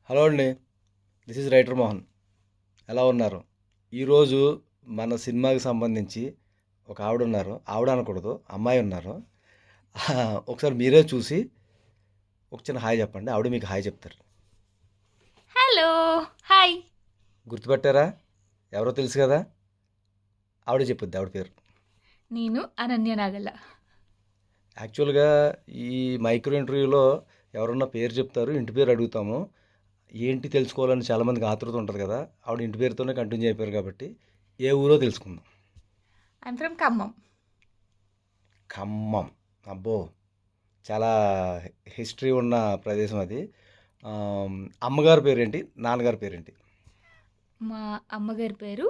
Hello అండి. This is writer Mohan. ఎలా ఉన్నారు? ఈరోజు మన సినిమాకి సంబంధించి ఒక ఆవిడున్నారు. ఆవిడ అనకూడదు. అమ్మాయి ఉన్నారు. ఒకసారి మీరే చూసి ఒక చిన్న హాయ్ చెప్పండి. ఆవిడ మీకు హాయ్ చెప్తారు. Hello hi. గుర్తుపట్టారా? ఎవరో తెలుసు కదా? ఆవిడే చెప్పుద్ది ఆవిడ పేరు. నేను అనన్య నాగల్ల. యాక్చువల్గా ఈ మైక్రో ఇంటర్వ్యూలో ఎవరన్నా పేరు చెప్తారు, ఇంటి పేరు అడుగుతాము. ఏంటి తెలుసుకోవాలని చాలామందికి ఆతృత ఉంటుంది కదా. ఆవిడ ఇంటి పేరుతోనే కంటిన్యూ అయిపోయారు కాబట్టి ఏ ఊరో తెలుసుకుందాం. I'm from Khammam. ఖమ్మం. అబ్బో! చాలా హిస్టరీ ఉన్న ప్రదేశం అది. అమ్మగారి పేరేంటి? నాన్నగారి పేరేంటి? మా అమ్మగారి పేరు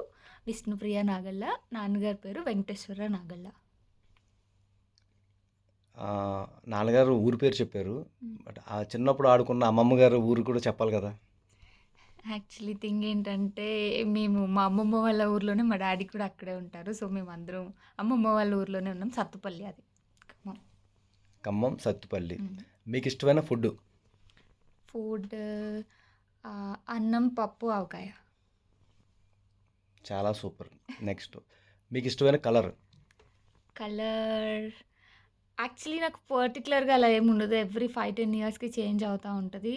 విష్ణుప్రియ నాగల్ల, నాన్నగారి పేరు వెంకటేశ్వర నాగల్ల. నాన్నగారు ఊరి పేరు చెప్పారు. బట్ ఆ చిన్నప్పుడు ఆడుకున్న అమ్మమ్మ గారు ఊరు కూడా చెప్పాలి కదా. యాక్చువల్లీ థింగ్ ఏంటంటే మేము మా అమ్మమ్మ వాళ్ళ ఊర్లోనే, మా డాడీ కూడా అక్కడే ఉంటారు. సో మేము అందరం అమ్మమ్మ వాళ్ళ ఊర్లోనే ఉన్నాం. సత్తుపల్లి అది ఖమ్మం. ఖమ్మం, సత్తుపల్లి. మీకు ఇష్టమైన ఫుడ్? ఫుడ్ అన్నం, పప్పు, ఆవకాయ. చాలా సూపర్. నెక్స్ట్, మీకు ఇష్టమైన కలర్? కలర్ యాక్చువల్లీ నాకు పర్టికులర్గా అలా ఏమి ఉండదు. ఎవ్రీ 5-10 ఇయర్స్కి చేంజ్ అవుతూ ఉంటుంది.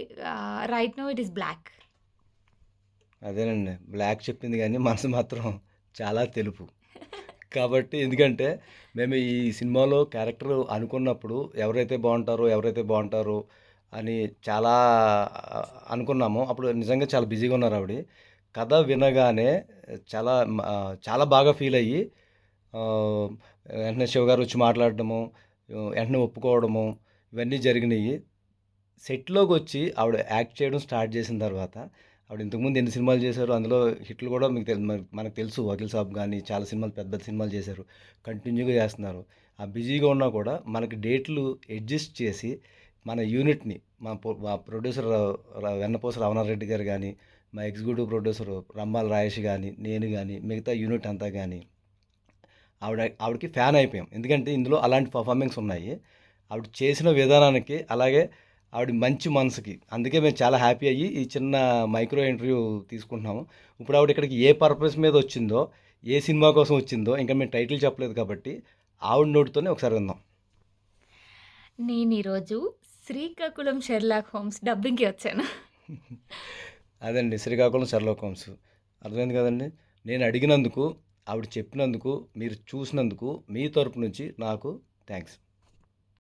Right no it is black. అదేనండి, బ్లాక్ చెప్పింది కానీ మనసు మాత్రం చాలా తెలుపు. కాబట్టి ఎందుకంటే మేము ఈ సినిమాలో క్యారెక్టర్ అనుకున్నప్పుడు ఎవరైతే బాగుంటారో అని చాలా ఆ, అనుకున్నాము. అప్పుడు నిజంగా చాలా బిజీగా ఉన్నారు ఆవిడ. కథ వినగానే చాలా చాలా బాగా ఫీల్ అయ్యి ఆ, వెంటనే శివ గారు వచ్చి మాట్లాడడము, వెంటనే ఒప్పుకోవడము, ఇవన్నీ జరిగినాయి. సెట్లోకి వచ్చి ఆవిడ యాక్ట్ చేయడం స్టార్ట్ చేసిన తర్వాత, ఆవిడ ఇంతకుముందు ఎన్ని సినిమాలు చేశారు, అందులో హిట్లు కూడా మీకు మనకు తెలుసు. వకీల్ సాబ్ కానీ చాలా సినిమాలు, పెద్ద సినిమాలు చేశారు. కంటిన్యూగా చేస్తున్నారు. ఆ బిజీగా ఉన్నా కూడా మనకి డేట్లు అడ్జస్ట్ చేసి మన యూనిట్ని, మా ప్రొడ్యూసర్ వెన్నపూస రమణారెడ్డి గారు కానీ, మా ఎగ్జిక్యూటివ్ ప్రొడ్యూసర్ రమ్మాల రాయేష్ కానీ, నేను కానీ, మిగతా యూనిట్ అంతా కానీ ఆవిడకి ఫ్యాన్ అయిపోయాం. ఎందుకంటే ఇందులో అలాంటి పర్ఫార్మెన్స్ ఉన్నాయి. ఆవిడ చేసిన విధానానికి, అలాగే ఆవిడ మంచి మనసుకి, అందుకే మేము చాలా హ్యాపీ అయ్యి ఈ చిన్న మైక్రో ఇంటర్వ్యూ తీసుకుంటున్నాము. ఇప్పుడు ఆవిడ ఇక్కడికి ఏ పర్పస్ మీద వచ్చిందో, ఏ సినిమా కోసం వచ్చిందో ఇంకా మేము టైటిల్ చెప్పలేదు కాబట్టి ఆవిడ నోటితోనే ఒకసారి విందాం. నేను ఈరోజు శ్రీకాకుళం షెర్లాక్ హోమ్స్ డబ్బింగ్కి వచ్చాను. అదండి, శ్రీకాకుళం షెర్లాక్ హోమ్స్. అర్థమైంది కదండి. నేను అడిగినందుకు, ఆవిడ చెప్పినందుకు, మీరు చూసినందుకు మీ తరపు నుంచి నాకు థ్యాంక్స్.